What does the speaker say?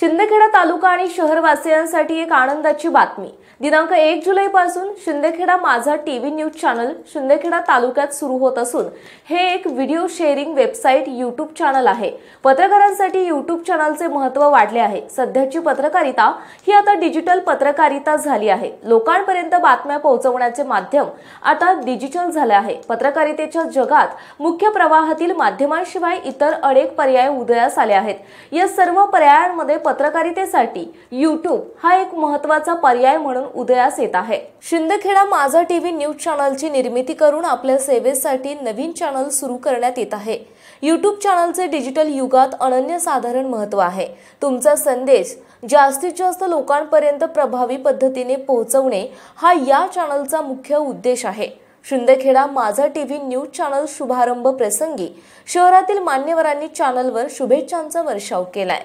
शिंदखेडा तालुका आणि शहरवासियांसाठी एक आनंदाची बातमी। दिनांक 1 जुलैपासून शिंदखेडा माझा टीव्ही न्यूज चॅनल शिंदखेडा तालुक्यात सुरू होत असून हे एक video sharing website YouTube channel आहे। पत्रकारांसाठी यूट्यूब चॅनलचे महत्त्व वाढले आहे। सध्याची पत्रकारिता ही आता डिजिटल पत्रकारिता झाली आहे। लोकांपर्यंत बातम्या पोहोचवण्याचे माध्यम आता डिजिटल झाले आहे। पत्रकारितेच्या जगात मुख्य प्रवाहातील माध्यमांशिवाय इतर अनेक पर्याय उदयास आले आहेत। या सर्व पर्यायांमध्ये पत्रकारितेसाठी यूट्यूब हा एक महत्त्वाचा पर्याय म्हणून उदयास येत आहे। शिंदखेडा माझा टीव्ही न्यूज चॅनलची निर्मिती करून आपल्या सेवेसाठी नवीन चॅनल सुरू करण्यात येत आहे। यूट्यूब चॅनलचे डिजिटल युगात अनन्यसाधारण महत्त्व आहे। तुमचा संदेश जास्तीत जास्त लोकांपर्यंत प्रभावी पद्धतीने पोहोचवणे हा या चॅनलचा मुख्य उद्देश आहे। शिंदखेडा माझा टीव्ही न्यूज चॅनल शुभारंभ प्रसंगी शहरातील मान्यवरांनी चॅनलवर शुभेच्छांचा वर्षाव केलाय।